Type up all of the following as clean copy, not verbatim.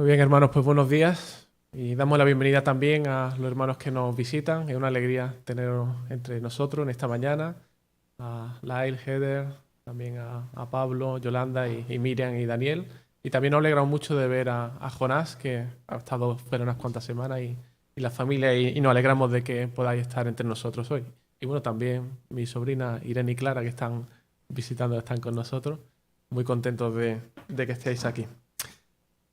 Muy bien, hermanos, pues buenos días y damos la bienvenida también a los hermanos que nos visitan. Es una alegría teneros entre nosotros en esta mañana. A Lael, Heather, también a Pablo, Yolanda y Miriam y Daniel. Y también nos alegramos mucho de ver a Jonás, que ha estado fuera unas cuantas semanas, y la familia, y nos alegramos de que podáis estar entre nosotros hoy. Y bueno, también mi sobrina Irene y Clara, que están visitando, están con nosotros. Muy contentos de que estéis aquí.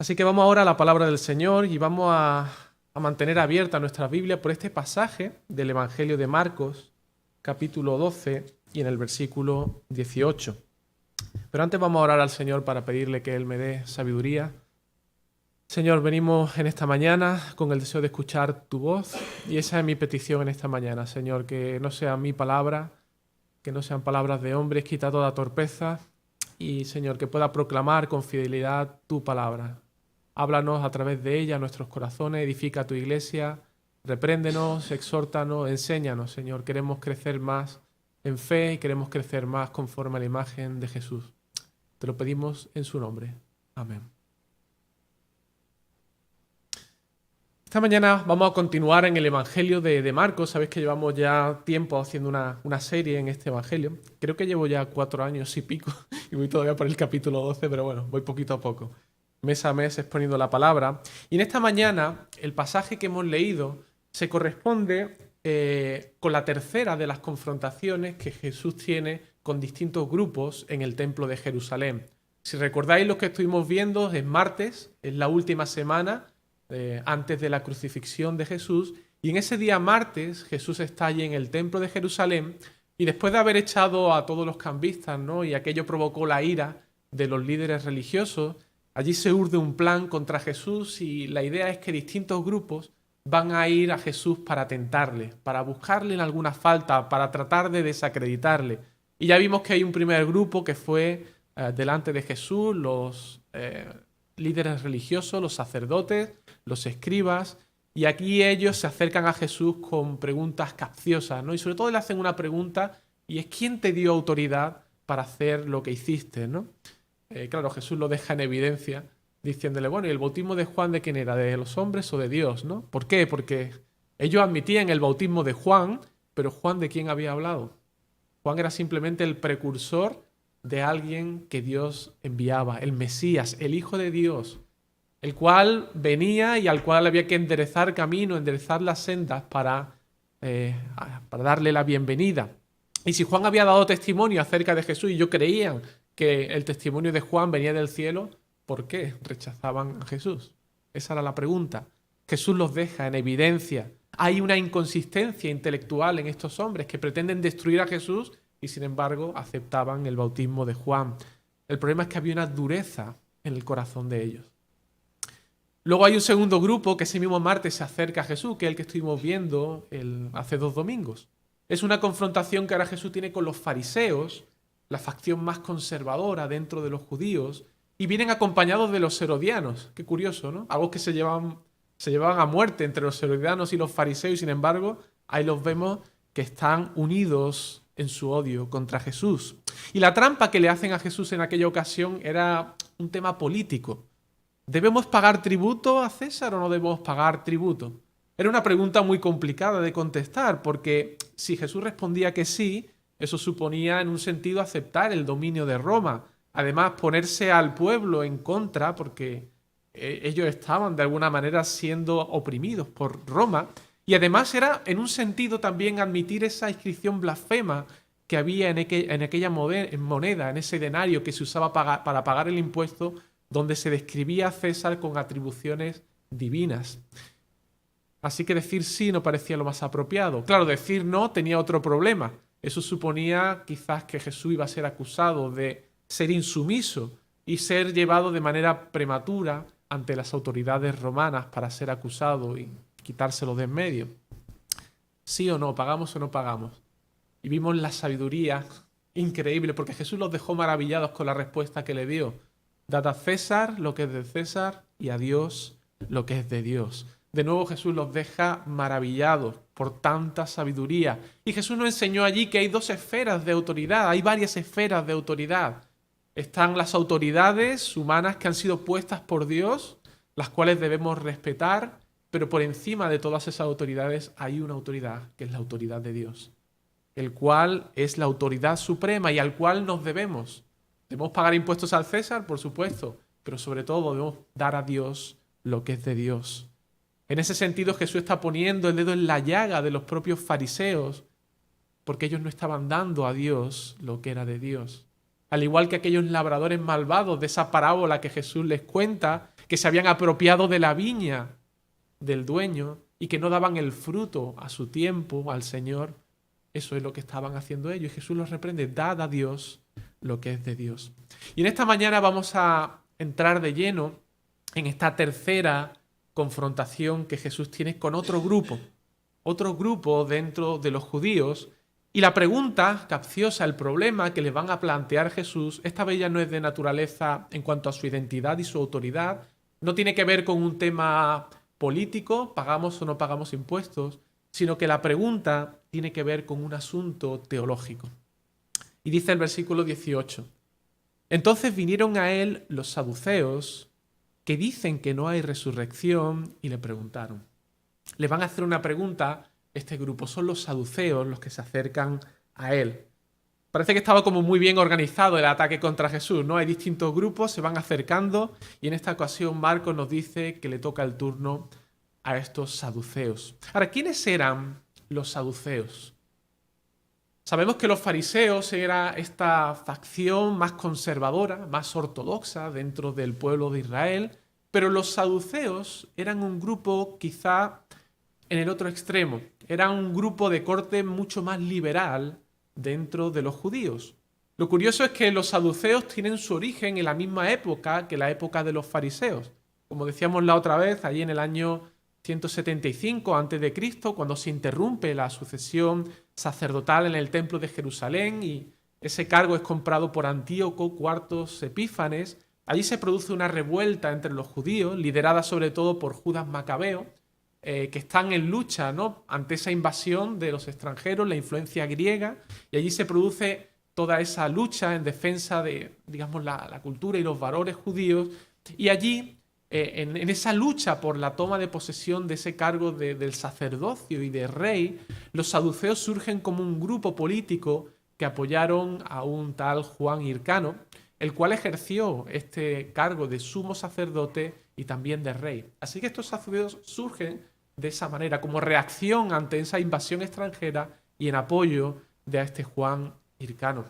Así que vamos ahora a la palabra del Señor y vamos a mantener abierta nuestra Biblia por este pasaje del Evangelio de Marcos, capítulo 12 y en el versículo 18. Pero antes vamos a orar al Señor para pedirle que Él me dé sabiduría. Señor, venimos en esta mañana con el deseo de escuchar tu voz y esa es mi petición en esta mañana, Señor, que no sea mi palabra, que no sean palabras de hombres, quita toda torpeza y, Señor, que pueda proclamar con fidelidad tu palabra. Háblanos a través de ella a nuestros corazones, edifica tu iglesia, repréndenos, exhórtanos, enséñanos, Señor. Queremos crecer más en fe y queremos crecer más conforme a la imagen de Jesús. Te lo pedimos en su nombre. Amén. Esta mañana vamos a continuar en el Evangelio de Marcos. Sabéis que llevamos ya tiempo haciendo una serie en este Evangelio. Creo que llevo ya 4 años y pico y voy todavía por el capítulo 12, pero bueno, voy poquito a poco. Mes a mes exponiendo la palabra. Y en esta mañana el pasaje que hemos leído se corresponde con la tercera de las confrontaciones que Jesús tiene con distintos grupos en el templo de Jerusalén. Si recordáis lo que estuvimos viendo, es martes, es la última semana antes de la crucifixión de Jesús, y en ese día martes Jesús está allí en el templo de Jerusalén y después de haber echado a todos los cambistas, ¿no? Y aquello provocó la ira de los líderes religiosos. Allí se urde un plan contra Jesús y la idea es que distintos grupos van a ir a Jesús para tentarle, para buscarle en alguna falta, para tratar de desacreditarle. Y ya vimos que hay un primer grupo que fue delante de Jesús, los líderes religiosos, los sacerdotes, los escribas, y aquí ellos se acercan a Jesús con preguntas capciosas, ¿no? Y sobre todo le hacen una pregunta, y es ¿quién te dio autoridad para hacer lo que hiciste, ¿no? Claro, Jesús lo deja en evidencia diciéndole, bueno, ¿y el bautismo de Juan de quién era? ¿De los hombres o de Dios, no? ¿Por qué? Porque ellos admitían el bautismo de Juan, pero Juan ¿de quién había hablado? Juan era simplemente el precursor de alguien que Dios enviaba, el Mesías, el Hijo de Dios, el cual venía y al cual había que enderezar camino, enderezar las sendas para darle la bienvenida. Y si Juan había dado testimonio acerca de Jesús y ellos creían que el testimonio de Juan venía del cielo, ¿por qué rechazaban a Jesús? Esa era la pregunta. Jesús los deja en evidencia. Hay una inconsistencia intelectual en estos hombres que pretenden destruir a Jesús y sin embargo aceptaban el bautismo de Juan. El problema es que había una dureza en el corazón de ellos. Luego hay un segundo grupo que ese mismo martes se acerca a Jesús, que es el que estuvimos viendo hace 2 domingos. Es una confrontación que ahora Jesús tiene con los fariseos, la facción más conservadora dentro de los judíos, y vienen acompañados de los herodianos. Qué curioso, ¿no? Algo que se llevaban a muerte entre los herodianos y los fariseos, y sin embargo, ahí los vemos que están unidos en su odio contra Jesús. Y la trampa que le hacen a Jesús en aquella ocasión era un tema político. ¿Debemos pagar tributo a César o no debemos pagar tributo? Era una pregunta muy complicada de contestar, porque si Jesús respondía que sí, eso suponía en un sentido aceptar el dominio de Roma. Además, ponerse al pueblo en contra, porque ellos estaban de alguna manera siendo oprimidos por Roma. Y además era en un sentido también admitir esa inscripción blasfema que había en aquella moneda, en ese denario que se usaba para pagar el impuesto, donde se describía a César con atribuciones divinas. Así que decir sí no parecía lo más apropiado. Claro, decir no tenía otro problema. Eso suponía quizás que Jesús iba a ser acusado de ser insumiso y ser llevado de manera prematura ante las autoridades romanas para ser acusado y quitárselo de en medio. ¿Sí o no? ¿Pagamos o no pagamos? Y vimos la sabiduría increíble, porque Jesús los dejó maravillados con la respuesta que le dio. Dad a César lo que es de César y a Dios lo que es de Dios. De nuevo Jesús los deja maravillados por tanta sabiduría. Y Jesús nos enseñó allí que hay 2 esferas de autoridad, hay varias esferas de autoridad. Están las autoridades humanas que han sido puestas por Dios las cuales debemos respetar, pero por encima de todas esas autoridades hay una autoridad, que es la autoridad de Dios, el cual es la autoridad suprema y al cual nos debemos. Debemos pagar impuestos al César, por supuesto, pero sobre todo debemos dar a Dios lo que es de Dios. En ese sentido, Jesús está poniendo el dedo en la llaga de los propios fariseos, porque ellos no estaban dando a Dios lo que era de Dios. Al igual que aquellos labradores malvados de esa parábola que Jesús les cuenta, que se habían apropiado de la viña del dueño y que no daban el fruto a su tiempo al Señor. Eso es lo que estaban haciendo ellos y Jesús los reprende: dad a Dios lo que es de Dios. Y en esta mañana vamos a entrar de lleno en esta tercera confrontación que Jesús tiene con otro grupo dentro de los judíos. Y la pregunta capciosa, el problema que les van a plantear Jesús, esta vez ya no es de naturaleza en cuanto a su identidad y su autoridad, no tiene que ver con un tema político, pagamos o no pagamos impuestos, sino que la pregunta tiene que ver con un asunto teológico. Y dice el versículo 18: entonces vinieron a él los saduceos, que dicen que no hay resurrección, y le preguntaron. Le van a hacer una pregunta este grupo, son los saduceos los que se acercan a él. Parece que estaba como muy bien organizado el ataque contra Jesús, ¿no? Hay distintos grupos, se van acercando, y en esta ocasión Marcos nos dice que le toca el turno a estos saduceos. Ahora, ¿quiénes eran los saduceos? Sabemos que los fariseos era esta facción más conservadora, más ortodoxa dentro del pueblo de Israel, pero los saduceos eran un grupo quizá en el otro extremo. Era un grupo de corte mucho más liberal dentro de los judíos. Lo curioso es que los saduceos tienen su origen en la misma época que la época de los fariseos. Como decíamos la otra vez, allí en el año 175 a.C., cuando se interrumpe la sucesión sacerdotal en el templo de Jerusalén y ese cargo es comprado por Antíoco IV Epífanes, allí se produce una revuelta entre los judíos, liderada sobre todo por Judas Macabeo, que están en lucha, ¿no?, ante esa invasión de los extranjeros, la influencia griega, y allí se produce toda esa lucha en defensa de, digamos, la cultura y los valores judíos, y allí, en esa lucha por la toma de posesión de ese cargo del sacerdocio y de rey, los saduceos surgen como un grupo político que apoyaron a un tal Juan Hircano, el cual ejerció este cargo de sumo sacerdote y también de rey. Así que estos saduceos surgen de esa manera, como reacción ante esa invasión extranjera y en apoyo de este Juan Hircano.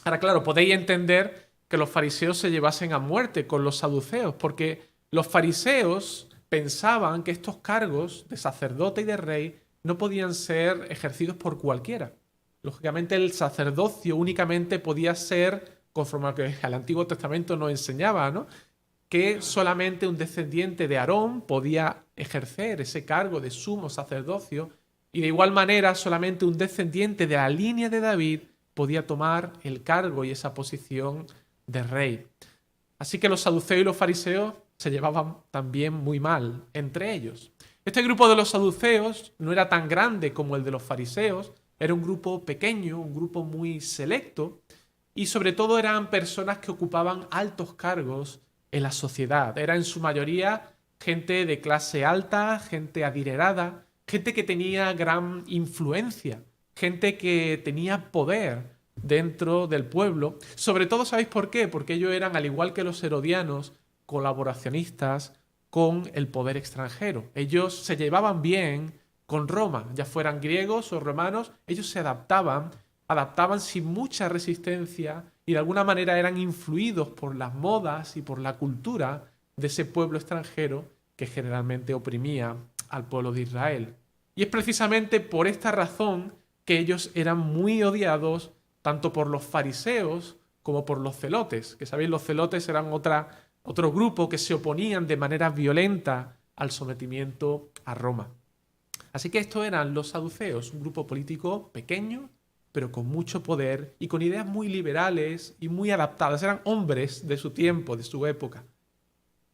Ahora, claro, podéis entender que los fariseos se llevasen a muerte con los saduceos, porque los fariseos pensaban que estos cargos de sacerdote y de rey no podían ser ejercidos por cualquiera. Lógicamente, el sacerdocio únicamente podía ser, conforme a lo que el Antiguo Testamento nos enseñaba, ¿no?, que solamente un descendiente de Aarón podía ejercer ese cargo de sumo sacerdocio y de igual manera solamente un descendiente de la línea de David podía tomar el cargo y esa posición de rey. Así que los saduceos y los fariseos se llevaban también muy mal entre ellos. Este grupo de los saduceos no era tan grande como el de los fariseos, era un grupo pequeño, un grupo muy selecto y sobre todo eran personas que ocupaban altos cargos en la sociedad. Era en su mayoría gente de clase alta, gente adinerada, gente que tenía gran influencia, gente que tenía poder dentro del pueblo. Sobre todo, ¿sabéis por qué? Porque ellos eran, al igual que los herodianos, colaboracionistas con el poder extranjero. Ellos se llevaban bien con Roma, ya fueran griegos o romanos, ellos se adaptaban sin mucha resistencia y de alguna manera eran influidos por las modas y por la cultura de ese pueblo extranjero que generalmente oprimía al pueblo de Israel. Y es precisamente por esta razón que ellos eran muy odiados tanto por los fariseos como por los celotes, que sabéis, los celotes eran otro grupo que se oponían de manera violenta al sometimiento a Roma. Así que estos eran los saduceos, un grupo político pequeño, pero con mucho poder y con ideas muy liberales y muy adaptadas. Eran hombres de su tiempo, de su época.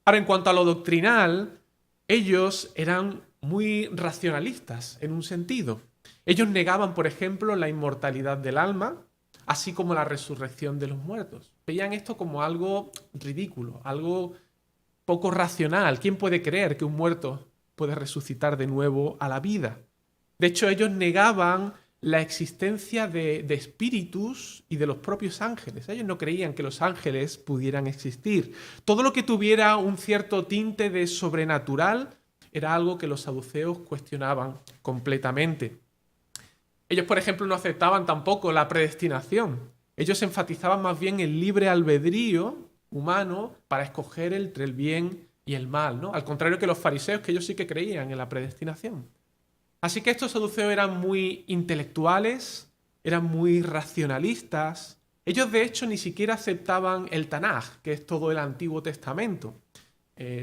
Ahora, en cuanto a lo doctrinal, ellos eran muy racionalistas en un sentido. Ellos negaban, por ejemplo, la inmortalidad del alma, así como la resurrección de los muertos. Veían esto como algo ridículo, algo poco racional. ¿Quién puede creer que un muerto puede resucitar de nuevo a la vida? De hecho, ellos negaban la existencia de espíritus y de los propios ángeles. Ellos no creían que los ángeles pudieran existir. Todo lo que tuviera un cierto tinte de sobrenatural era algo que los saduceos cuestionaban completamente. Ellos, por ejemplo, no aceptaban tampoco la predestinación. Ellos enfatizaban más bien el libre albedrío humano para escoger entre el bien y el mal, ¿no? Al contrario que los fariseos, que ellos sí que creían en la predestinación. Así que estos saduceos eran muy intelectuales, eran muy racionalistas. Ellos, de hecho, ni siquiera aceptaban el Tanaj, que es todo el Antiguo Testamento,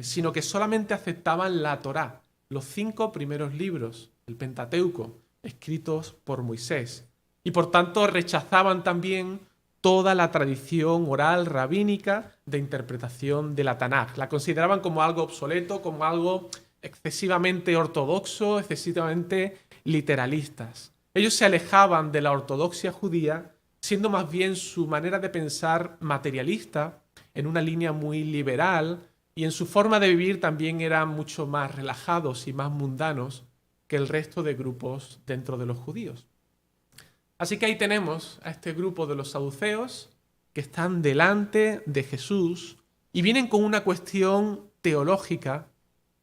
sino que solamente aceptaban la Torá, los 5 primeros libros, el Pentateuco, escritos por Moisés. Y por tanto rechazaban también toda la tradición oral rabínica de interpretación de la Tanaj. La consideraban como algo obsoleto, como algo excesivamente ortodoxo, excesivamente literalistas. Ellos se alejaban de la ortodoxia judía, siendo más bien su manera de pensar materialista, en una línea muy liberal, y en su forma de vivir también eran mucho más relajados y más mundanos que el resto de grupos dentro de los judíos. Así que ahí tenemos a este grupo de los saduceos que están delante de Jesús y vienen con una cuestión teológica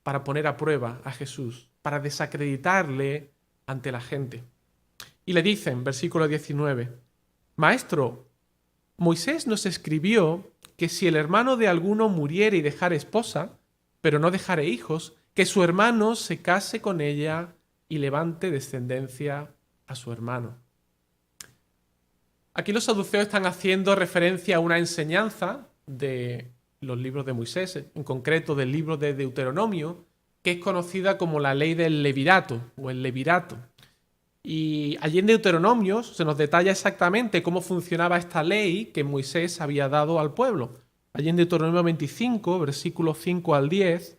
para poner a prueba a Jesús, para desacreditarle ante la gente. Y le dicen, versículo 19, Maestro, Moisés nos escribió que si el hermano de alguno muriere y dejare esposa, pero no dejare hijos, que su hermano se case con ella y levante descendencia a su hermano. Aquí los saduceos están haciendo referencia a una enseñanza de los libros de Moisés, en concreto del libro de Deuteronomio, que es conocida como la ley del levirato o el levirato. Y allí en Deuteronomio se nos detalla exactamente cómo funcionaba esta ley que Moisés había dado al pueblo. Allí en Deuteronomio 25, versículos 5 al 10,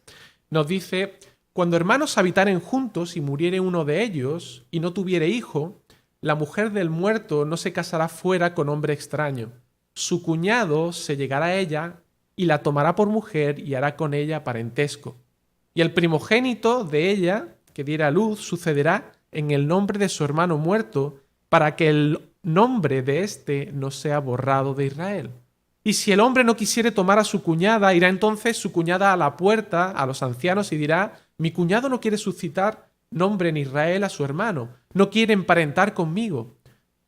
nos dice: Cuando hermanos habitaren juntos y muriere uno de ellos y no tuviere hijo, la mujer del muerto no se casará fuera con hombre extraño. Su cuñado se llegará a ella y la tomará por mujer y hará con ella parentesco. Y el primogénito de ella, que diera a luz, sucederá en el nombre de su hermano muerto, para que el nombre de éste no sea borrado de Israel. Y si el hombre no quisiere tomar a su cuñada, irá entonces su cuñada a la puerta, a los ancianos, y dirá: mi cuñado no quiere suscitar nombre en Israel a su hermano, no quiere emparentar conmigo.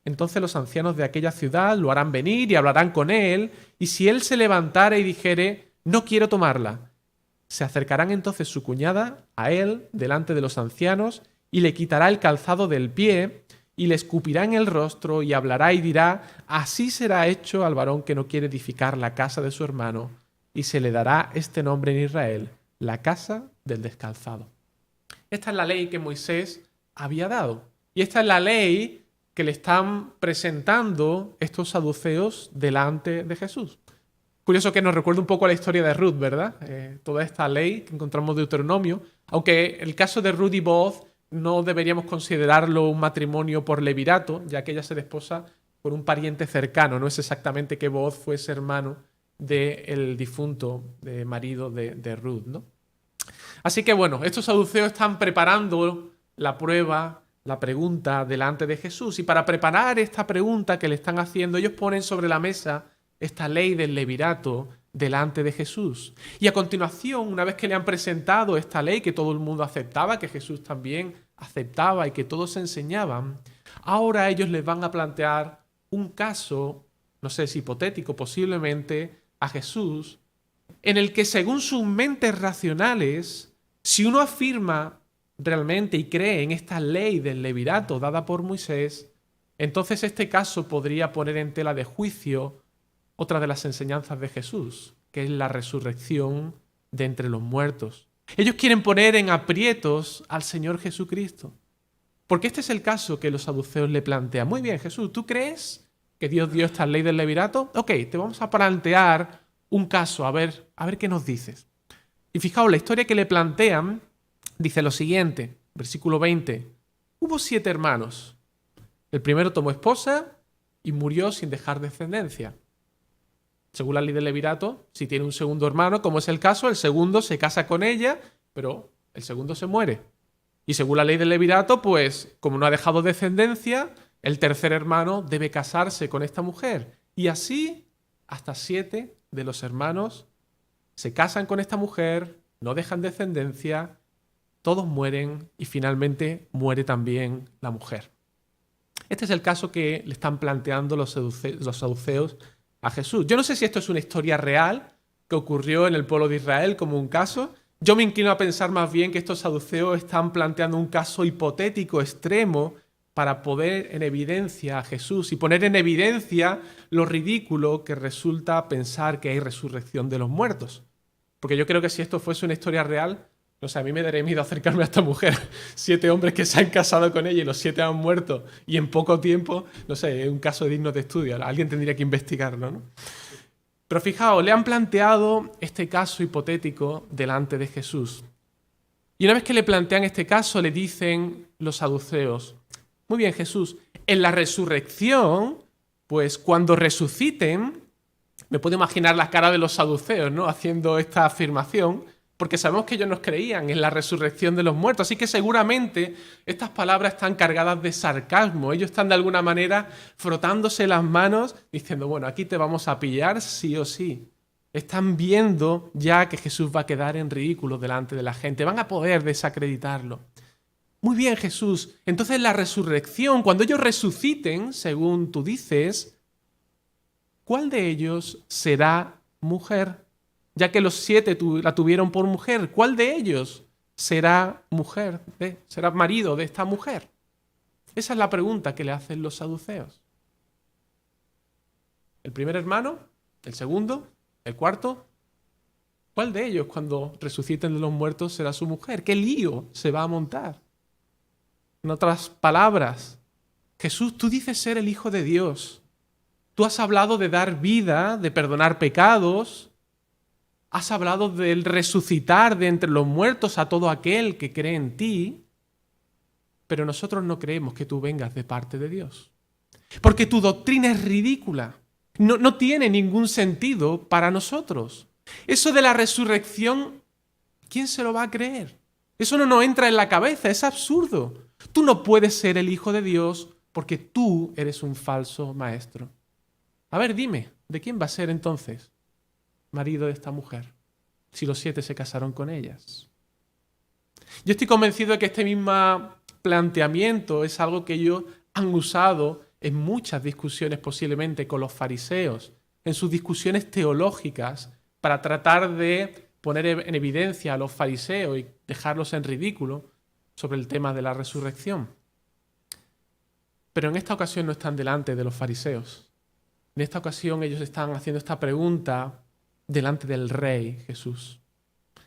Entonces los ancianos de aquella ciudad lo harán venir y hablarán con él, y si él se levantare y dijere: no quiero tomarla, se acercarán entonces su cuñada a él delante de los ancianos, y le quitará el calzado del pie, y le escupirá en el rostro, y hablará y dirá: así será hecho al varón que no quiere edificar la casa de su hermano, y se le dará este nombre en Israel, la casa del descalzado. Esta es la ley que Moisés había dado, y esta es la ley que le están presentando estos saduceos delante de Jesús. Curioso que nos recuerda un poco a la historia de Ruth, ¿verdad? Toda esta ley que encontramos en Deuteronomio, aunque el caso de Ruth y Booz no deberíamos considerarlo un matrimonio por levirato, ya que ella se desposa por un pariente cercano. No es exactamente que Booz fuese hermano del difunto marido de Ruth, ¿no? Así que bueno, estos saduceos están preparando la prueba, la pregunta delante de Jesús. Y para preparar esta pregunta que le están haciendo, ellos ponen sobre la mesa esta ley del levirato delante de Jesús. Y a continuación, una vez que le han presentado esta ley que todo el mundo aceptaba, que Jesús también aceptaba y que todos enseñaban, ahora ellos les van a plantear un caso, no sé si hipotético, posiblemente, a Jesús, en el que según sus mentes racionales, si uno afirma realmente y cree en esta ley del levirato dada por Moisés, entonces este caso podría poner en tela de juicio otra de las enseñanzas de Jesús, que es la resurrección de entre los muertos. Ellos quieren poner en aprietos al Señor Jesucristo, porque este es el caso que los saduceos le plantean. Muy bien, Jesús, ¿tú crees que Dios dio esta ley del levirato? Ok, te vamos a plantear un caso, a ver qué nos dices. Y fijaos, la historia que le plantean dice lo siguiente, versículo 20. Hubo 7 hermanos. El primero tomó esposa y murió sin dejar descendencia. Según la ley del levirato, si tiene un segundo hermano, como es el caso, el segundo se casa con ella, pero el segundo se muere. Y según la ley del levirato, pues como no ha dejado descendencia, el tercer hermano debe casarse con esta mujer. Y así, hasta 7 de los hermanos se casan con esta mujer, no dejan descendencia, todos mueren y finalmente muere también la mujer. Este es el caso que le están planteando los saduceos a Jesús. Yo no sé si esto es una historia real que ocurrió en el pueblo de Israel como un caso. Yo me inclino a pensar más bien que estos saduceos están planteando un caso hipotético extremo para poner en evidencia a Jesús y poner en evidencia lo ridículo que resulta pensar que hay resurrección de los muertos. Porque yo creo que si esto fuese una historia real, no sé, a mí me daría miedo acercarme a esta mujer. 7 hombres que se han casado con ella y los 7 han muerto y en poco tiempo, no sé, es un caso digno de estudio. Alguien tendría que investigarlo, ¿no? Pero fijaos, le han planteado este caso hipotético delante de Jesús. Y una vez que le plantean este caso, le dicen los saduceos: muy bien, Jesús, en la resurrección, pues cuando resuciten, me puedo imaginar la cara de los saduceos, ¿no?, haciendo esta afirmación, porque sabemos que ellos nos creían en la resurrección de los muertos, así que seguramente estas palabras están cargadas de sarcasmo. Ellos están de alguna manera frotándose las manos, diciendo, bueno, aquí te vamos a pillar sí o sí. Están viendo ya que Jesús va a quedar en ridículo delante de la gente, van a poder desacreditarlo. Muy bien, Jesús, entonces la resurrección, cuando ellos resuciten, según tú dices, ¿cuál de ellos será mujer? Ya que los 7 la tuvieron por mujer, ¿cuál de ellos será mujer, será marido de esta mujer? Esa es la pregunta que le hacen los saduceos. ¿El primer hermano? ¿El segundo? ¿El cuarto? ¿Cuál de ellos cuando resuciten de los muertos será su mujer? ¿Qué lío se va a montar? En otras palabras, Jesús, tú dices ser el Hijo de Dios. Tú has hablado de dar vida, de perdonar pecados. Has hablado del resucitar de entre los muertos a todo aquel que cree en ti. Pero nosotros no creemos que tú vengas de parte de Dios. Porque tu doctrina es ridícula. No tiene ningún sentido para nosotros. Eso de la resurrección, ¿quién se lo va a creer? Eso no nos entra en la cabeza, es absurdo. Tú no puedes ser el Hijo de Dios porque tú eres un falso maestro. A ver, dime, ¿de quién va a ser entonces marido de esta mujer si los 7 se casaron con ellas? Yo estoy convencido de que este mismo planteamiento es algo que ellos han usado en muchas discusiones posiblemente con los fariseos, en sus discusiones teológicas, para tratar de poner en evidencia a los fariseos y dejarlos en ridículo sobre el tema de la resurrección. Pero en esta ocasión no están delante de los fariseos. En esta ocasión ellos están haciendo esta pregunta delante del Rey Jesús,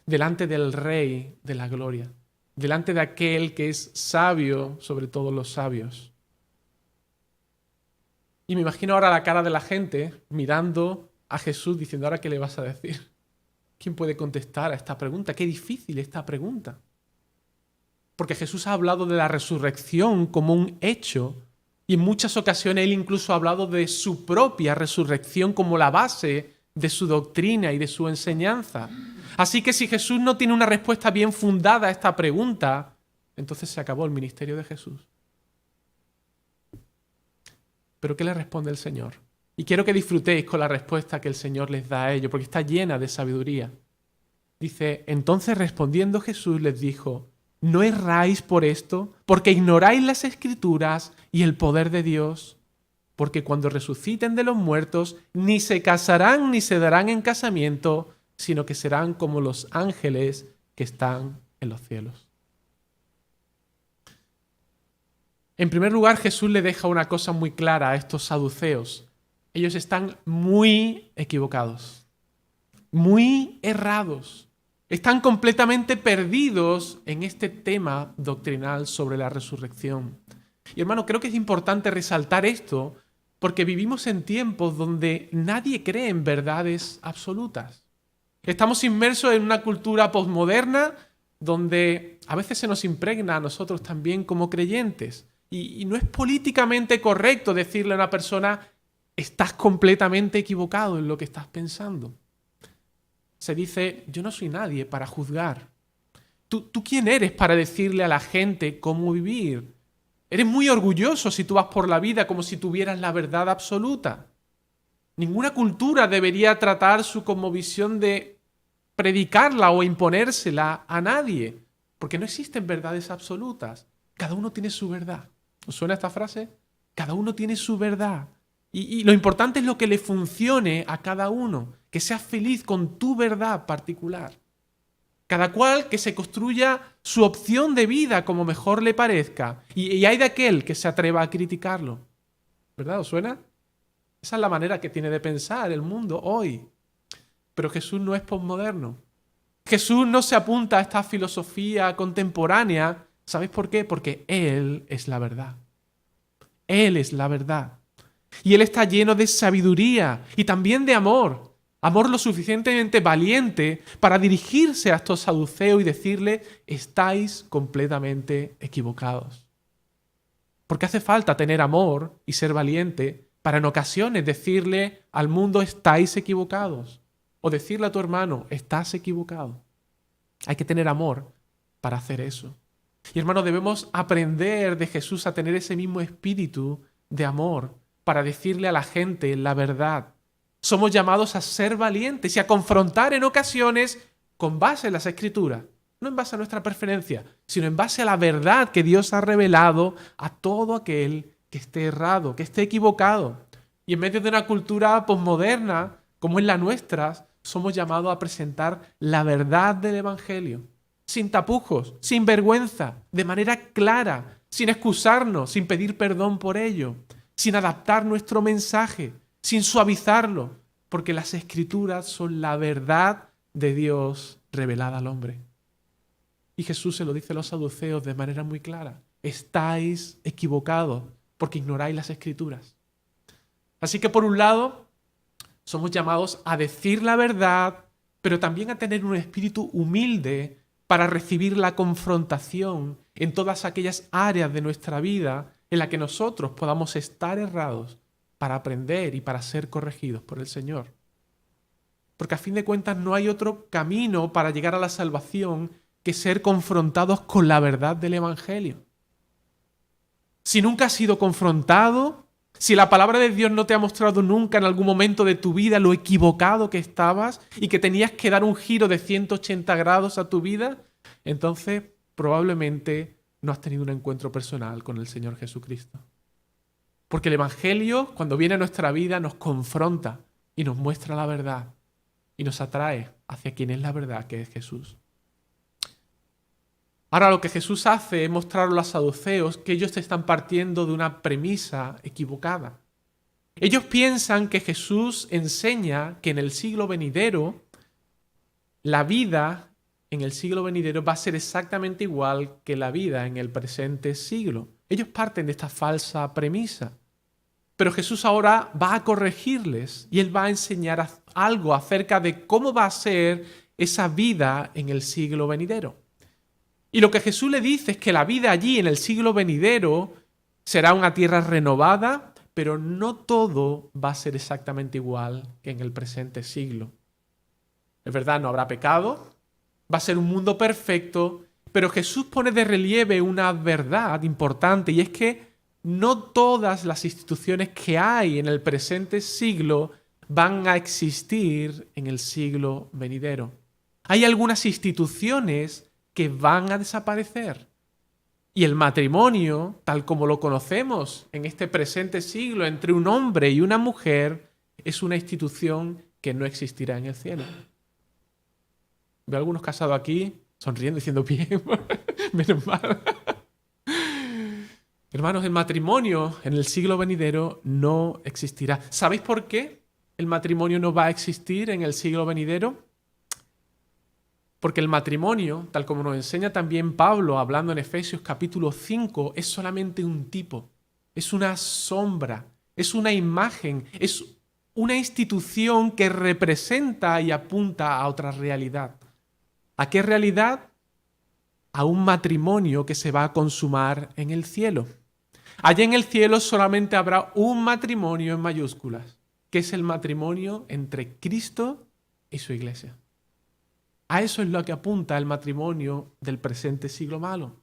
delante del Rey de la gloria, delante de aquel que es sabio sobre todos los sabios. Y me imagino ahora la cara de la gente mirando a Jesús diciendo, ¿ahora qué le vas a decir? ¿Quién puede contestar a esta pregunta? Qué difícil esta pregunta. Porque Jesús ha hablado de la resurrección como un hecho y en muchas ocasiones él incluso ha hablado de su propia resurrección como la base de su doctrina y de su enseñanza. Así que si Jesús no tiene una respuesta bien fundada a esta pregunta, entonces se acabó el ministerio de Jesús. ¿Pero qué le responde el Señor? Y quiero que disfrutéis con la respuesta que el Señor les da a ellos, porque está llena de sabiduría. Dice, entonces respondiendo Jesús les dijo, ¿no erráis por esto? Porque ignoráis las Escrituras y el poder de Dios. Porque cuando resuciten de los muertos, ni se casarán ni se darán en casamiento, sino que serán como los ángeles que están en los cielos. En primer lugar, Jesús le deja una cosa muy clara a estos saduceos. Ellos están muy equivocados, muy errados. Están completamente perdidos en este tema doctrinal sobre la resurrección. Y hermano, creo que es importante resaltar esto porque vivimos en tiempos donde nadie cree en verdades absolutas. Estamos inmersos en una cultura posmoderna donde a veces se nos impregna a nosotros también como creyentes. Y no es políticamente correcto decirle a una persona estás completamente equivocado en lo que estás pensando. Se dice, yo no soy nadie para juzgar. ¿Tú quién eres para decirle a la gente cómo vivir? Eres muy orgulloso si tú vas por la vida como si tuvieras la verdad absoluta. Ninguna cultura debería tratar su cosmovisión de predicarla o imponérsela a nadie, porque no existen verdades absolutas. Cada uno tiene su verdad. ¿Os suena esta frase? Cada uno tiene su verdad. Y lo importante es lo que le funcione a cada uno, que seas feliz con tu verdad particular. Cada cual que se construya su opción de vida como mejor le parezca. Y hay de aquel que se atreva a criticarlo. ¿Verdad? ¿Os suena? Esa es la manera que tiene de pensar el mundo hoy. Pero Jesús no es posmoderno. Jesús no se apunta a esta filosofía contemporánea. ¿Sabéis por qué? Porque Él es la verdad. Él es la verdad. Y Él está lleno de sabiduría y también de amor. Amor lo suficientemente valiente para dirigirse a estos saduceos y decirle, estáis completamente equivocados. Porque hace falta tener amor y ser valiente para en ocasiones decirle al mundo, estáis equivocados. O decirle a tu hermano, estás equivocado. Hay que tener amor para hacer eso. Y hermanos, debemos aprender de Jesús a tener ese mismo espíritu de amor para decirle a la gente la verdad. Somos llamados a ser valientes y a confrontar en ocasiones con base en las Escrituras. No en base a nuestra preferencia, sino en base a la verdad que Dios ha revelado a todo aquel que esté errado, que esté equivocado. Y en medio de una cultura posmoderna, como es la nuestra, somos llamados a presentar la verdad del Evangelio, sin tapujos, sin vergüenza, de manera clara, sin excusarnos, sin pedir perdón por ello, sin adaptar nuestro mensaje, sin suavizarlo, porque las Escrituras son la verdad de Dios revelada al hombre. Y Jesús se lo dice a los saduceos de manera muy clara. Estáis equivocados porque ignoráis las Escrituras. Así que por un lado, somos llamados a decir la verdad, pero también a tener un espíritu humilde para recibir la confrontación en todas aquellas áreas de nuestra vida en las que nosotros podamos estar errados para aprender y para ser corregidos por el Señor. Porque a fin de cuentas no hay otro camino para llegar a la salvación que ser confrontados con la verdad del Evangelio. Si nunca has sido confrontado, si la palabra de Dios no te ha mostrado nunca en algún momento de tu vida lo equivocado que estabas y que tenías que dar un giro de 180 grados a tu vida, entonces probablemente no has tenido un encuentro personal con el Señor Jesucristo. Porque el Evangelio, cuando viene a nuestra vida, nos confronta y nos muestra la verdad y nos atrae hacia quien es la verdad, que es Jesús. Ahora lo que Jesús hace es mostrar a los saduceos que ellos están partiendo de una premisa equivocada. Ellos piensan que Jesús enseña que en el siglo venidero, la vida en el siglo venidero va a ser exactamente igual que la vida en el presente siglo. Ellos parten de esta falsa premisa. Pero Jesús ahora va a corregirles y Él va a enseñar algo acerca de cómo va a ser esa vida en el siglo venidero. Y lo que Jesús le dice es que la vida allí en el siglo venidero será una tierra renovada, pero no todo va a ser exactamente igual que en el presente siglo. Es verdad, no habrá pecado, va a ser un mundo perfecto, pero Jesús pone de relieve una verdad importante y es que no todas las instituciones que hay en el presente siglo van a existir en el siglo venidero. Hay algunas instituciones que van a desaparecer. Y el matrimonio, tal como lo conocemos en este presente siglo entre un hombre y una mujer, es una institución que no existirá en el cielo. Veo a algunos casados aquí sonriendo diciendo bien, menos mal. Hermanos, el matrimonio en el siglo venidero no existirá. ¿Sabéis por qué el matrimonio no va a existir en el siglo venidero? Porque el matrimonio, tal como nos enseña también Pablo hablando en Efesios capítulo 5, es solamente un tipo, es una sombra, es una imagen, es una institución que representa y apunta a otra realidad. ¿A qué realidad? A un matrimonio que se va a consumar en el cielo. Allá en el cielo solamente habrá un matrimonio en mayúsculas, que es el matrimonio entre Cristo y su iglesia. A eso es lo que apunta el matrimonio del presente siglo malo.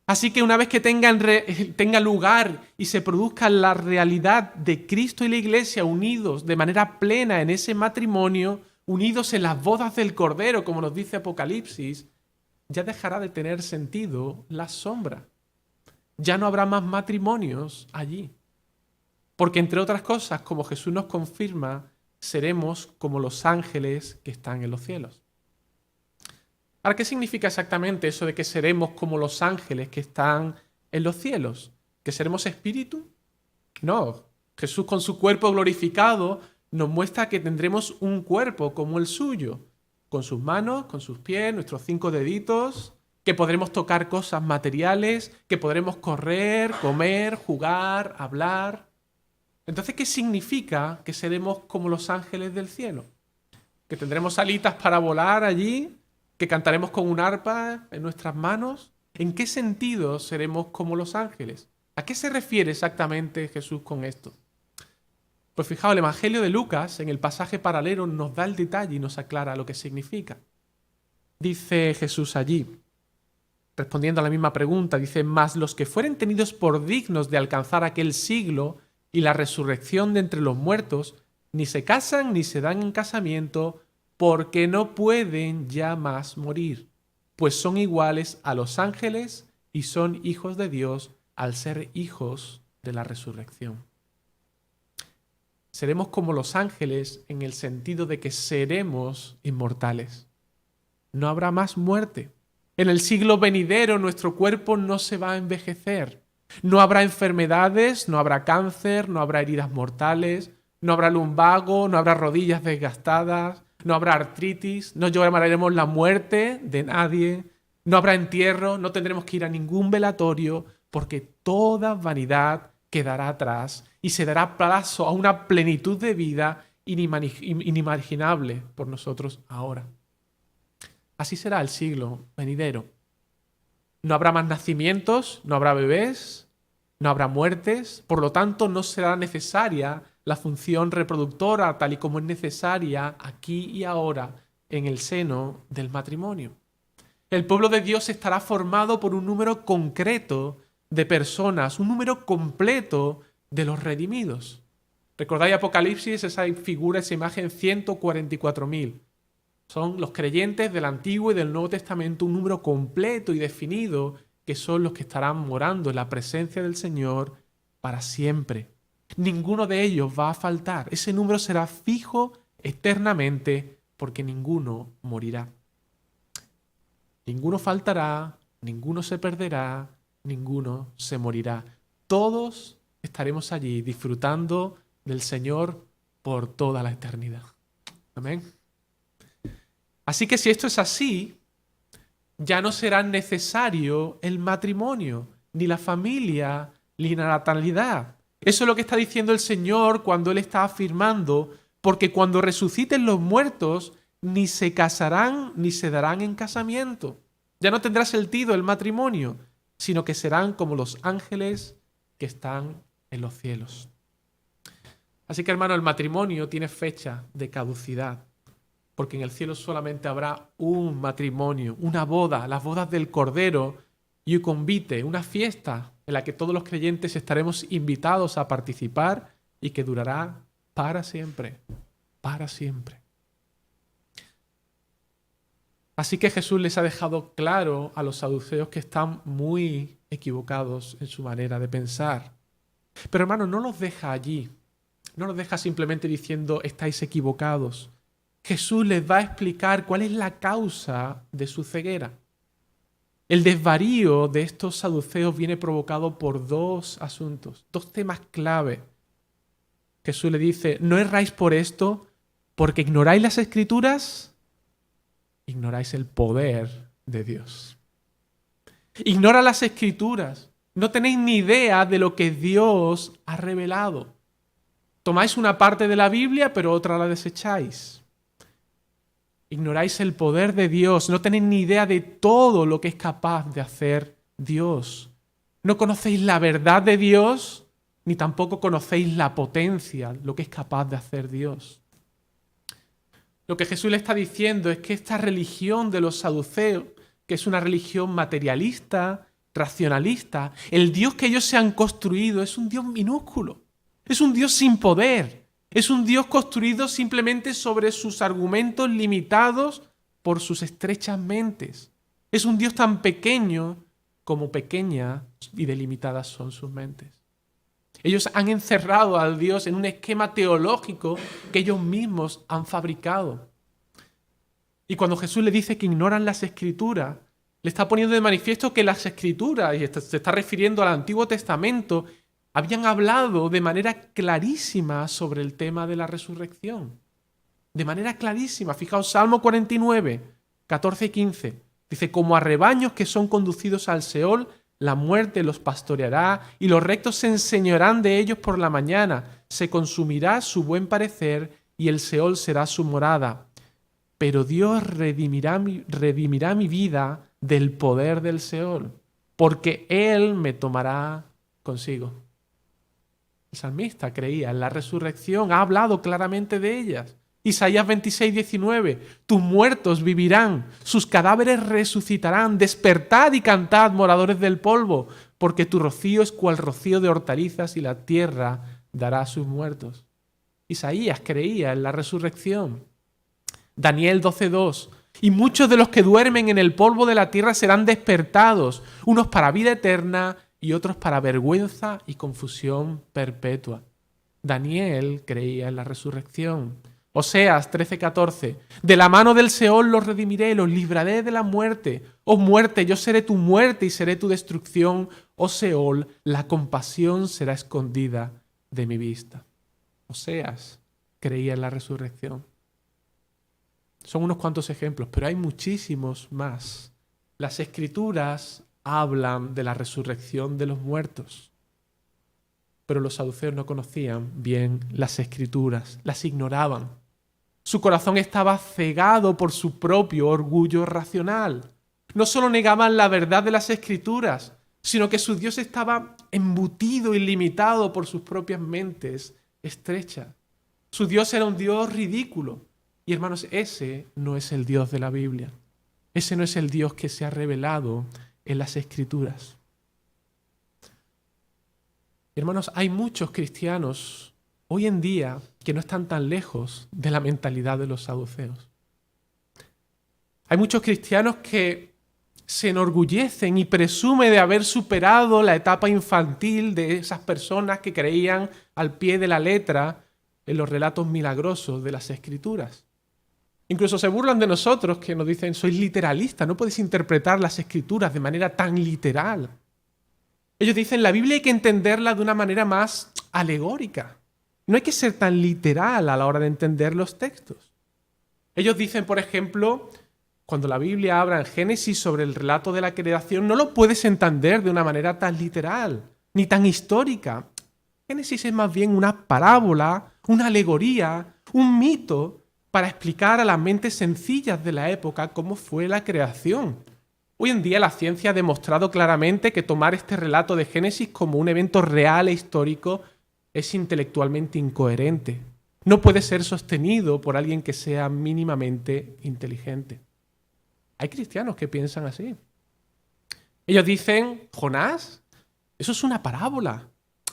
Así que una vez que tenga lugar y se produzca la realidad de Cristo y la iglesia unidos de manera plena en ese matrimonio, unidos en las bodas del Cordero, como nos dice Apocalipsis, ya dejará de tener sentido la sombra. Ya no habrá más matrimonios allí. Porque entre otras cosas, como Jesús nos confirma, seremos como los ángeles que están en los cielos. Ahora, ¿qué significa exactamente eso de que seremos como los ángeles que están en los cielos? ¿Que seremos espíritu? No. Jesús con su cuerpo glorificado nos muestra que tendremos un cuerpo como el suyo, con sus manos, con sus pies, nuestros 5 deditos, que podremos tocar cosas materiales, que podremos correr, comer, jugar, hablar. Entonces, ¿qué significa que seremos como los ángeles del cielo? ¿Que tendremos alitas para volar allí? ¿Que cantaremos con un arpa en nuestras manos? ¿En qué sentido seremos como los ángeles? ¿A qué se refiere exactamente Jesús con esto? Pues fijaos, el Evangelio de Lucas, en el pasaje paralelo, nos da el detalle y nos aclara lo que significa. Dice Jesús allí, respondiendo a la misma pregunta, dice: «Mas los que fueren tenidos por dignos de alcanzar aquel siglo y la resurrección de entre los muertos, ni se casan ni se dan en casamiento, porque no pueden ya más morir, pues son iguales a los ángeles y son hijos de Dios al ser hijos de la resurrección». Seremos como los ángeles en el sentido de que seremos inmortales. No habrá más muerte. En el siglo venidero nuestro cuerpo no se va a envejecer. No habrá enfermedades, no habrá cáncer, no habrá heridas mortales, no habrá lumbago, no habrá rodillas desgastadas, no habrá artritis, no lloraremos la muerte de nadie, no habrá entierro, no tendremos que ir a ningún velatorio, porque toda vanidad quedará atrás y se dará paso a una plenitud de vida inimaginable por nosotros ahora. Así será el siglo venidero. No habrá más nacimientos, no habrá bebés, no habrá muertes, por lo tanto no será necesaria la función reproductora tal y como es necesaria aquí y ahora en el seno del matrimonio. El pueblo de Dios estará formado por un número concreto de personas, un número completo de los redimidos. ¿Recordáis Apocalipsis, esa figura, esa imagen? 144.000. Son los creyentes del Antiguo y del Nuevo Testamento, un número completo y definido, que son los que estarán morando en la presencia del Señor para siempre. Ninguno de ellos va a faltar. Ese número será fijo eternamente porque ninguno morirá. Ninguno faltará, ninguno se perderá, ninguno se morirá. Todos estaremos allí disfrutando del Señor por toda la eternidad. Amén. Así que si esto es así, ya no será necesario el matrimonio, ni la familia, ni la natalidad. Eso es lo que está diciendo el Señor cuando Él está afirmando, porque cuando resuciten los muertos, ni se casarán ni se darán en casamiento. Ya no tendrá sentido el matrimonio, sino que serán como los ángeles que están en los cielos. Así que, hermano, el matrimonio tiene fecha de caducidad, porque en el cielo solamente habrá un matrimonio, una boda, las bodas del Cordero y un convite, una fiesta en la que todos los creyentes estaremos invitados a participar y que durará para siempre, para siempre. Así que Jesús les ha dejado claro a los saduceos que están muy equivocados en su manera de pensar. Pero hermano, no los deja allí, no los deja simplemente diciendo estáis equivocados. Jesús les va a explicar cuál es la causa de su ceguera. El desvarío de estos saduceos viene provocado por dos asuntos, dos temas clave. Jesús le dice: ¿no erráis por esto porque ignoráis las Escrituras? Ignoráis el poder de Dios. Ignora las Escrituras. No tenéis ni idea de lo que Dios ha revelado. Tomáis una parte de la Biblia, pero otra la desecháis. Ignoráis el poder de Dios, no tenéis ni idea de todo lo que es capaz de hacer Dios. No conocéis la verdad de Dios, ni tampoco conocéis la potencia, lo que es capaz de hacer Dios. Lo que Jesús le está diciendo es que esta religión de los saduceos, que es una religión materialista, racionalista, el Dios que ellos se han construido es un Dios minúsculo, es un Dios sin poder, es un Dios construido simplemente sobre sus argumentos limitados por sus estrechas mentes. Es un Dios tan pequeño como pequeñas y delimitadas son sus mentes. Ellos han encerrado al Dios en un esquema teológico que ellos mismos han fabricado. Y cuando Jesús le dice que ignoran las Escrituras, le está poniendo de manifiesto que las Escrituras, y se está refiriendo al Antiguo Testamento, habían hablado de manera clarísima sobre el tema de la resurrección. De manera clarísima. Fijaos, Salmo 49, 14 y 15. Dice, como a rebaños que son conducidos al Seol, la muerte los pastoreará y los rectos se enseñorearán de ellos por la mañana. Se consumirá su buen parecer y el Seol será su morada. Pero Dios redimirá mi vida del poder del Seol, porque Él me tomará consigo. El salmista creía en la resurrección, ha hablado claramente de ellas. Isaías 26, 19, tus muertos vivirán, sus cadáveres resucitarán, despertad y cantad, moradores del polvo, porque tu rocío es cual rocío de hortalizas y la tierra dará a sus muertos. Isaías creía en la resurrección. Daniel 12:2, y muchos de los que duermen en el polvo de la tierra serán despertados, unos para vida eterna y otros para vergüenza y confusión perpetua. Daniel creía en la resurrección. Oseas 13:14, de la mano del Seol los redimiré, los libraré de la muerte. Oh muerte, yo seré tu muerte y seré tu destrucción. Oh Seol, la compasión será escondida de mi vista. Oseas creía en la resurrección. Son unos cuantos ejemplos, pero hay muchísimos más. Las Escrituras hablan de la resurrección de los muertos, pero los saduceos no conocían bien las Escrituras, las ignoraban. Su corazón estaba cegado por su propio orgullo racional. No solo negaban la verdad de las Escrituras, sino que su Dios estaba embutido y limitado por sus propias mentes estrechas. Su Dios era un Dios ridículo. Y hermanos, ese no es el Dios de la Biblia. Ese no es el Dios que se ha revelado en las Escrituras. Hermanos, hay muchos cristianos hoy en día que no están tan lejos de la mentalidad de los saduceos. Hay muchos cristianos que se enorgullecen y presumen de haber superado la etapa infantil de esas personas que creían al pie de la letra en los relatos milagrosos de las Escrituras. Incluso se burlan de nosotros que nos dicen, sois literalistas, no podéis interpretar las Escrituras de manera tan literal. Ellos dicen, la Biblia hay que entenderla de una manera más alegórica. No hay que ser tan literal a la hora de entender los textos. Ellos dicen, por ejemplo, cuando la Biblia habla en Génesis sobre el relato de la creación, no lo puedes entender de una manera tan literal, ni tan histórica. Génesis es más bien una parábola, una alegoría, un mito, para explicar a las mentes sencillas de la época cómo fue la creación. Hoy en día la ciencia ha demostrado claramente que tomar este relato de Génesis como un evento real e histórico es intelectualmente incoherente. No puede ser sostenido por alguien que sea mínimamente inteligente. Hay cristianos que piensan así. Ellos dicen, Jonás, eso es una parábola.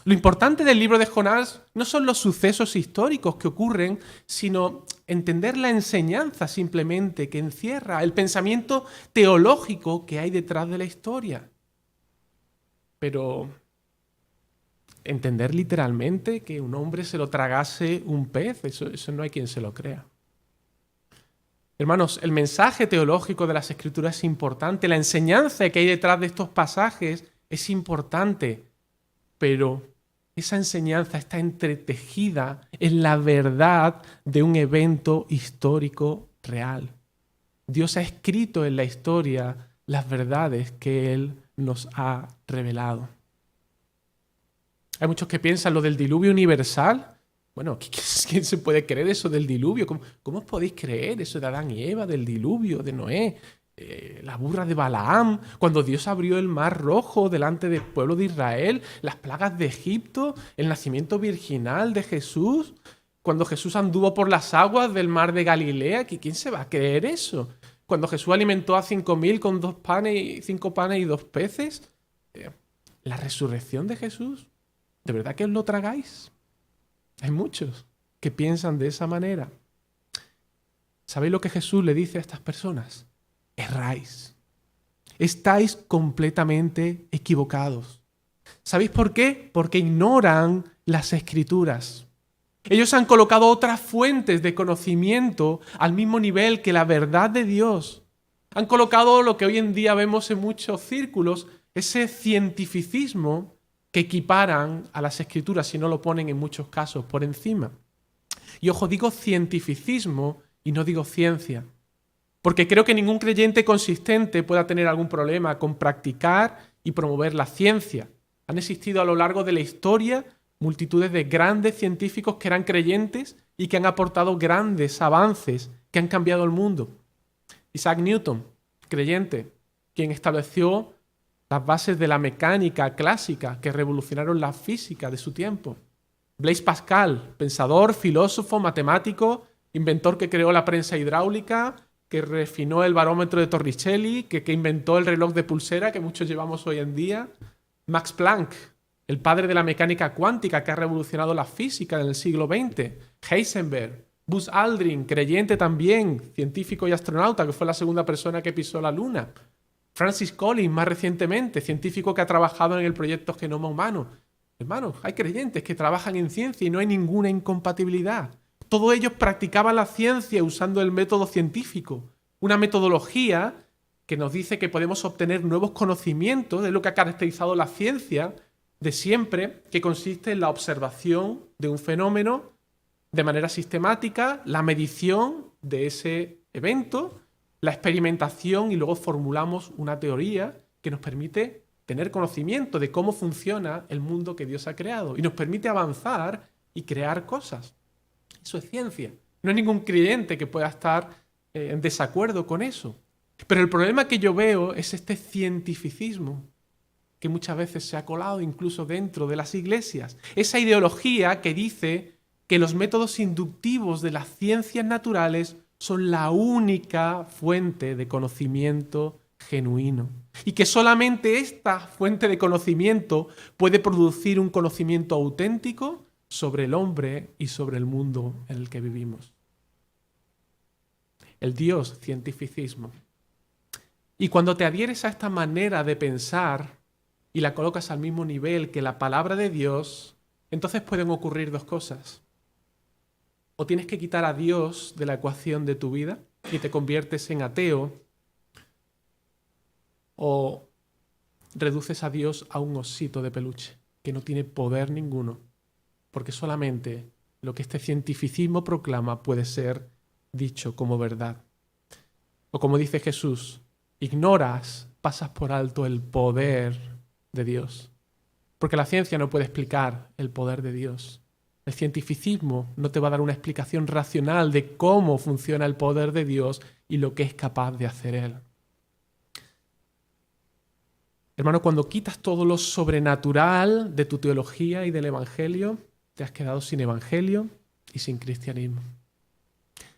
Lo importante del libro de Jonás no son los sucesos históricos que ocurren, sino entender la enseñanza simplemente que encierra el pensamiento teológico que hay detrás de la historia. Pero entender literalmente que un hombre se lo tragase un pez, eso no hay quien se lo crea. Hermanos, el mensaje teológico de las Escrituras es importante, la enseñanza que hay detrás de estos pasajes es importante, pero esa enseñanza está entretejida en la verdad de un evento histórico real. Dios ha escrito en la historia las verdades que Él nos ha revelado. Hay muchos que piensan lo del diluvio universal. Bueno, ¿quién se puede creer eso del diluvio? ¿Cómo os podéis creer eso de Adán y Eva, del diluvio, de Noé? la burra de Balaam, cuando Dios abrió el mar rojo delante del pueblo de Israel, las plagas de Egipto, el nacimiento virginal de Jesús, cuando Jesús anduvo por las aguas del mar de Galilea. ¿Quién se va a creer eso? Cuando Jesús alimentó a 5.000 con 5 panes y 2 peces. La resurrección de Jesús, ¿de verdad que os lo tragáis? Hay muchos que piensan de esa manera. ¿Sabéis lo que Jesús le dice a estas personas? Erráis. Estáis completamente equivocados. ¿Sabéis por qué? Porque ignoran las Escrituras. Ellos han colocado otras fuentes de conocimiento al mismo nivel que la verdad de Dios. Han colocado lo que hoy en día vemos en muchos círculos, ese cientificismo que equiparan a las Escrituras, si no lo ponen en muchos casos por encima. Y ojo, digo cientificismo y no digo ciencia. Porque creo que ningún creyente consistente pueda tener algún problema con practicar y promover la ciencia. Han existido a lo largo de la historia multitudes de grandes científicos que eran creyentes y que han aportado grandes avances que han cambiado el mundo. Isaac Newton, creyente, quien estableció las bases de la mecánica clásica que revolucionaron la física de su tiempo. Blaise Pascal, pensador, filósofo, matemático, inventor que creó la prensa hidráulica, que refinó el barómetro de Torricelli, que inventó el reloj de pulsera que muchos llevamos hoy en día. Max Planck, el padre de la mecánica cuántica que ha revolucionado la física en el siglo XX. Heisenberg, Buzz Aldrin, creyente también, científico y astronauta, que fue la segunda persona que pisó la Luna. Francis Collins, más recientemente, científico que ha trabajado en el proyecto Genoma Humano. Hermanos, hay creyentes que trabajan en ciencia y no hay ninguna incompatibilidad. Todos ellos practicaban la ciencia usando el método científico, una metodología que nos dice que podemos obtener nuevos conocimientos, de lo que ha caracterizado la ciencia de siempre, que consiste en la observación de un fenómeno de manera sistemática, la medición de ese evento, la experimentación y luego formulamos una teoría que nos permite tener conocimiento de cómo funciona el mundo que Dios ha creado y nos permite avanzar y crear cosas. Eso es ciencia. No hay ningún creyente que pueda estar en desacuerdo con eso. Pero el problema que yo veo es este cientificismo que muchas veces se ha colado incluso dentro de las iglesias. Esa ideología que dice que los métodos inductivos de las ciencias naturales son la única fuente de conocimiento genuino. Y que solamente esta fuente de conocimiento puede producir un conocimiento auténtico sobre el hombre y sobre el mundo en el que vivimos. El Dios cientificismo. Y cuando te adhieres a esta manera de pensar y la colocas al mismo nivel que la palabra de Dios, entonces pueden ocurrir dos cosas. O tienes que quitar a Dios de la ecuación de tu vida y te conviertes en ateo, o reduces a Dios a un osito de peluche que no tiene poder ninguno, porque solamente lo que este cientificismo proclama puede ser dicho como verdad. O como dice Jesús, ignoras, pasas por alto el poder de Dios, porque la ciencia no puede explicar el poder de Dios. El cientificismo no te va a dar una explicación racional de cómo funciona el poder de Dios y lo que es capaz de hacer Él. Hermano, cuando quitas todo lo sobrenatural de tu teología y del Evangelio, te has quedado sin Evangelio y sin cristianismo.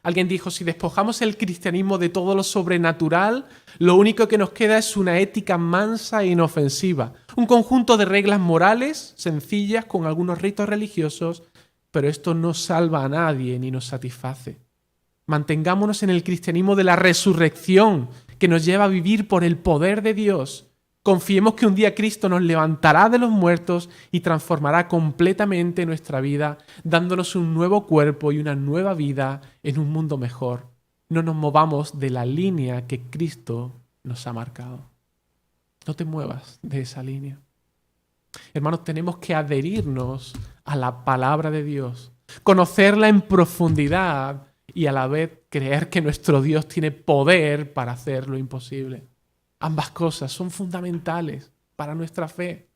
Alguien dijo, si despojamos el cristianismo de todo lo sobrenatural, lo único que nos queda es una ética mansa e inofensiva, un conjunto de reglas morales sencillas con algunos ritos religiosos, pero esto no salva a nadie ni nos satisface. Mantengámonos en el cristianismo de la resurrección, que nos lleva a vivir por el poder de Dios. Confiemos que un día Cristo nos levantará de los muertos y transformará completamente nuestra vida, dándonos un nuevo cuerpo y una nueva vida en un mundo mejor. No nos movamos de la línea que Cristo nos ha marcado. No te muevas de esa línea. Hermanos, tenemos que adherirnos a la palabra de Dios, conocerla en profundidad y a la vez creer que nuestro Dios tiene poder para hacer lo imposible. Ambas cosas son fundamentales para nuestra fe.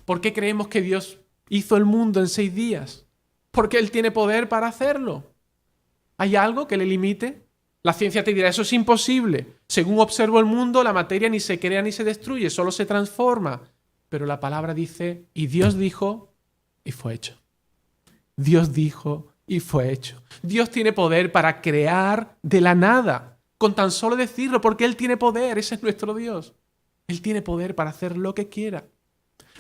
¿Por qué creemos que Dios hizo el mundo en 6 días? Porque Él tiene poder para hacerlo. ¿Hay algo que le limite? La ciencia te dirá, eso es imposible. Según observo el mundo, la materia ni se crea ni se destruye, solo se transforma. Pero la palabra dice, y Dios dijo, y fue hecho. Dios dijo, y fue hecho. Dios tiene poder para crear de la nada, con tan solo decirlo, porque Él tiene poder, ese es nuestro Dios. Él tiene poder para hacer lo que quiera.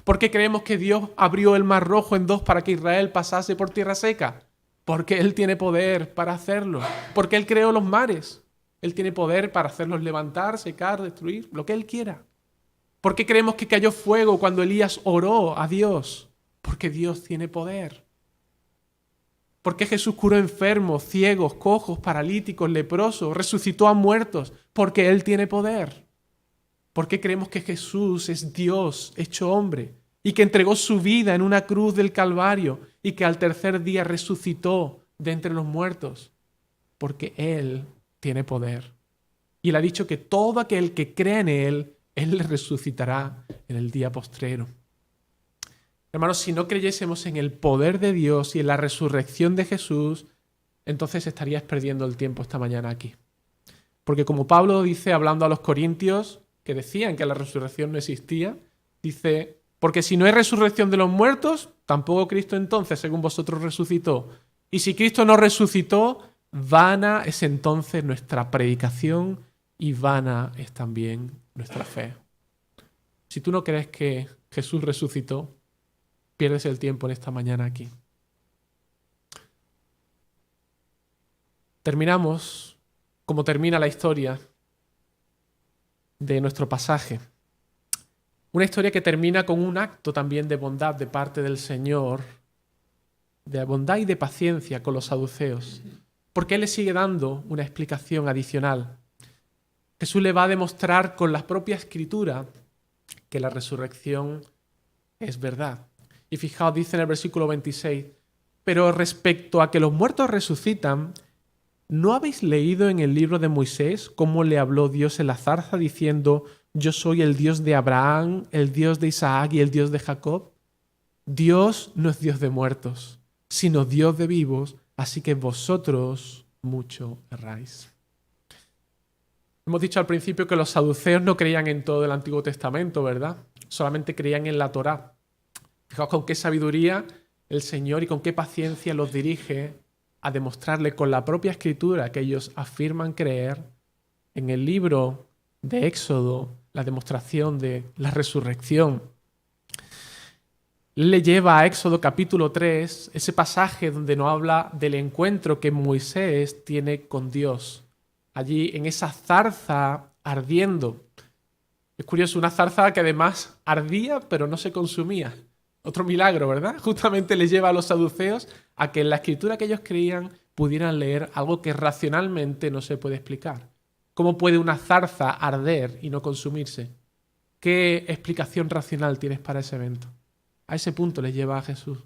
¿Por qué creemos que Dios abrió el Mar Rojo en dos para que Israel pasase por tierra seca? Porque Él tiene poder para hacerlo. Porque Él creó los mares. Él tiene poder para hacerlos levantar, secar, destruir, lo que Él quiera. ¿Por qué creemos que cayó fuego cuando Elías oró a Dios? Porque Dios tiene poder. ¿Por qué Jesús curó enfermos, ciegos, cojos, paralíticos, leprosos, resucitó a muertos? Porque Él tiene poder. ¿Por qué creemos que Jesús es Dios hecho hombre y que entregó su vida en una cruz del Calvario y que al tercer día resucitó de entre los muertos? Porque Él tiene poder. Y Él ha dicho que todo aquel que crea en Él, Él le resucitará en el día postrero. Hermanos, si no creyésemos en el poder de Dios y en la resurrección de Jesús, entonces estarías perdiendo el tiempo esta mañana aquí. Porque como Pablo dice, hablando a los corintios, que decían que la resurrección no existía, dice, porque si no hay resurrección de los muertos, tampoco Cristo entonces, según vosotros, resucitó. Y si Cristo no resucitó, vana es entonces nuestra predicación y vana es también nuestra fe. Si tú no crees que Jesús resucitó, pierdes el tiempo en esta mañana aquí. Terminamos como termina la historia de nuestro pasaje. Una historia que termina con un acto también de bondad de parte del Señor, de bondad y de paciencia con los saduceos, porque Él le sigue dando una explicación adicional. Jesús le va a demostrar con la propia Escritura que la resurrección es verdad. Y fijaos, dice en el versículo 26, pero respecto a que los muertos resucitan, ¿no habéis leído en el libro de Moisés cómo le habló Dios en la zarza diciendo, yo soy el Dios de Abraham, el Dios de Isaac y el Dios de Jacob? Dios no es Dios de muertos, sino Dios de vivos, así que vosotros mucho erráis. Hemos dicho al principio que los saduceos no creían en todo el Antiguo Testamento, ¿verdad? Solamente creían en la Torá. Fijaos con qué sabiduría el Señor y con qué paciencia los dirige a demostrarle con la propia Escritura que ellos afirman creer en el libro de Éxodo, la demostración de la resurrección. Le lleva a Éxodo capítulo 3, ese pasaje donde nos habla del encuentro que Moisés tiene con Dios. Allí en esa zarza ardiendo. Es curioso, una zarza que además ardía pero no se consumía. Otro milagro, ¿verdad? Justamente les lleva a los saduceos a que en la escritura que ellos creían pudieran leer algo que racionalmente no se puede explicar. ¿Cómo puede una zarza arder y no consumirse? ¿Qué explicación racional tienes para ese evento? A ese punto les lleva a Jesús.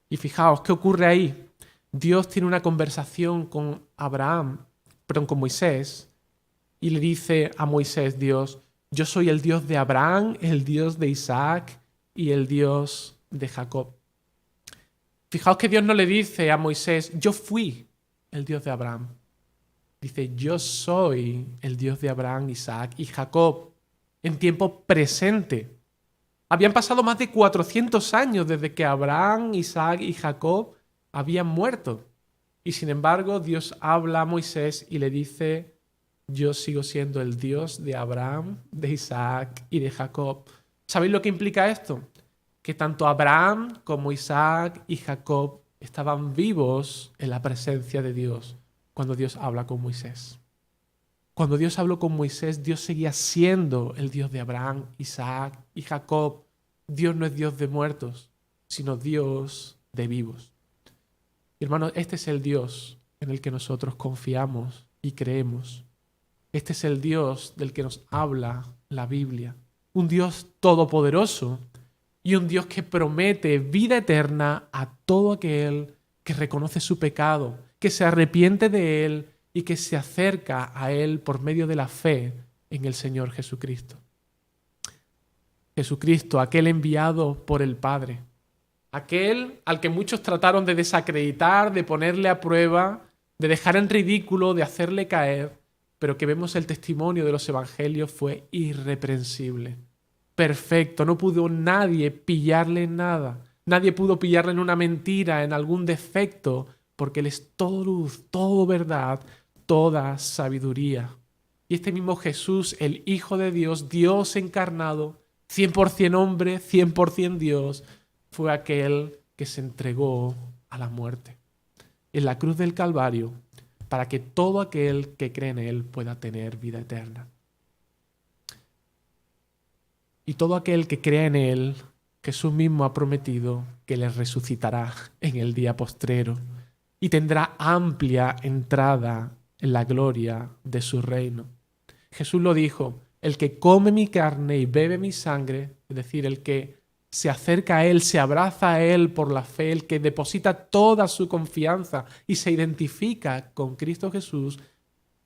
Y fijaos, ¿qué ocurre ahí? Dios tiene una conversación con con Moisés, y le dice a Moisés, Dios, yo soy el Dios de Abraham, el Dios de Isaac y el Dios de Jacob. Fijaos que Dios no le dice a Moisés, yo fui el Dios de Abraham. Dice, yo soy el Dios de Abraham, Isaac y Jacob, en tiempo presente. Habían pasado más de 400 años desde que Abraham, Isaac y Jacob habían muerto. Y sin embargo, Dios habla a Moisés y le dice, yo sigo siendo el Dios de Abraham, de Isaac y de Jacob. ¿Sabéis lo que implica esto? Que tanto Abraham como Isaac y Jacob estaban vivos en la presencia de Dios cuando Dios habla con Moisés. Cuando Dios habló con Moisés, Dios seguía siendo el Dios de Abraham, Isaac y Jacob. Dios no es Dios de muertos, sino Dios de vivos. Y hermanos, este es el Dios en el que nosotros confiamos y creemos. Este es el Dios del que nos habla la Biblia. Un Dios todopoderoso y un Dios que promete vida eterna a todo aquel que reconoce su pecado, que se arrepiente de él y que se acerca a él por medio de la fe en el Señor Jesucristo. Jesucristo, aquel enviado por el Padre, aquel al que muchos trataron de desacreditar, de ponerle a prueba, de dejar en ridículo, de hacerle caer, pero que vemos el testimonio de los evangelios fue irreprensible. Perfecto, no pudo nadie pillarle en nada. Nadie pudo pillarle en una mentira, en algún defecto, porque Él es todo luz, todo verdad, toda sabiduría. Y este mismo Jesús, el Hijo de Dios, Dios encarnado, 100% hombre, 100% Dios, fue aquel que se entregó a la muerte en la cruz del Calvario para que todo aquel que cree en Él pueda tener vida eterna. Y todo aquel que crea en Él, Jesús mismo ha prometido que le resucitará en el día postrero y tendrá amplia entrada en la gloria de su reino. Jesús lo dijo: el que come mi carne y bebe mi sangre, es decir, el que se acerca a Él, se abraza a Él por la fe, el que deposita toda su confianza y se identifica con Cristo Jesús,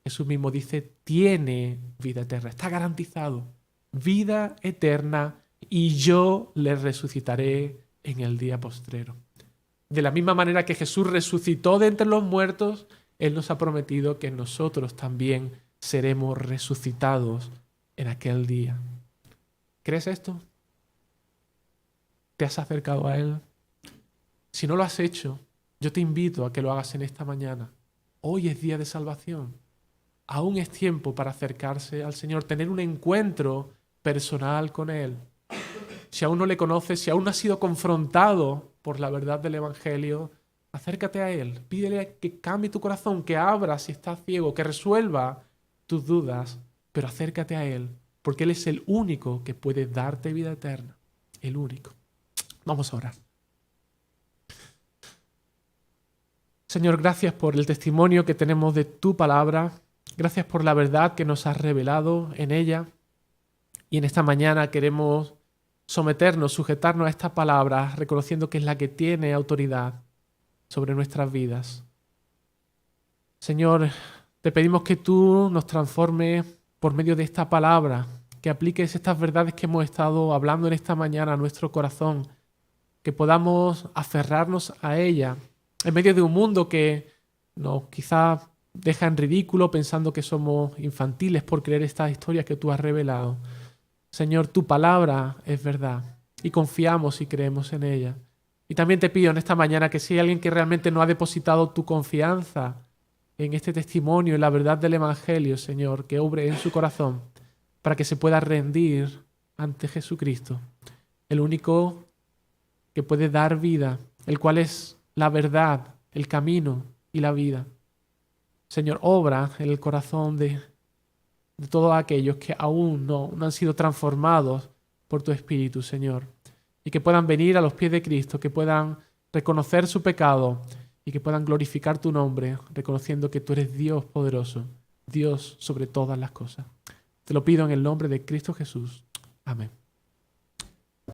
Jesús mismo dice, tiene vida eterna, está garantizado, vida eterna, y yo le resucitaré en el día postrero. De la misma manera que Jesús resucitó de entre los muertos, Él nos ha prometido que nosotros también seremos resucitados en aquel día. ¿Crees esto? ¿Te has acercado a Él? Si no lo has hecho, yo te invito a que lo hagas en esta mañana. Hoy es día de salvación. Aún es tiempo para acercarse al Señor, tener un encuentro personal con Él. Si aún no le conoces, si aún no has sido confrontado por la verdad del Evangelio, acércate a Él. Pídele que cambie tu corazón, que abra si estás ciego, que resuelva tus dudas, pero acércate a Él, porque Él es el único que puede darte vida eterna. El único. Vamos a orar. Señor, gracias por el testimonio que tenemos de tu palabra. Gracias por la verdad que nos has revelado en ella. Y en esta mañana queremos someternos, sujetarnos a esta palabra, reconociendo que es la que tiene autoridad sobre nuestras vidas. Señor, te pedimos que tú nos transformes por medio de esta palabra, que apliques estas verdades que hemos estado hablando en esta mañana a nuestro corazón, que podamos aferrarnos a ella en medio de un mundo que nos quizá deja en ridículo pensando que somos infantiles por creer estas historias que tú has revelado. Señor, tu palabra es verdad y confiamos y creemos en ella. Y también te pido en esta mañana que si hay alguien que realmente no ha depositado tu confianza en este testimonio, en la verdad del Evangelio, Señor, que obre en su corazón para que se pueda rendir ante Jesucristo, el único que puede dar vida, el cual es la verdad, el camino y la vida. Señor, obra en el corazón de todos aquellos que aún no han sido transformados por tu Espíritu, Señor, y que puedan venir a los pies de Cristo, que puedan reconocer su pecado y que puedan glorificar tu nombre, reconociendo que tú eres Dios poderoso, Dios sobre todas las cosas. Te lo pido en el nombre de Cristo Jesús. Amén.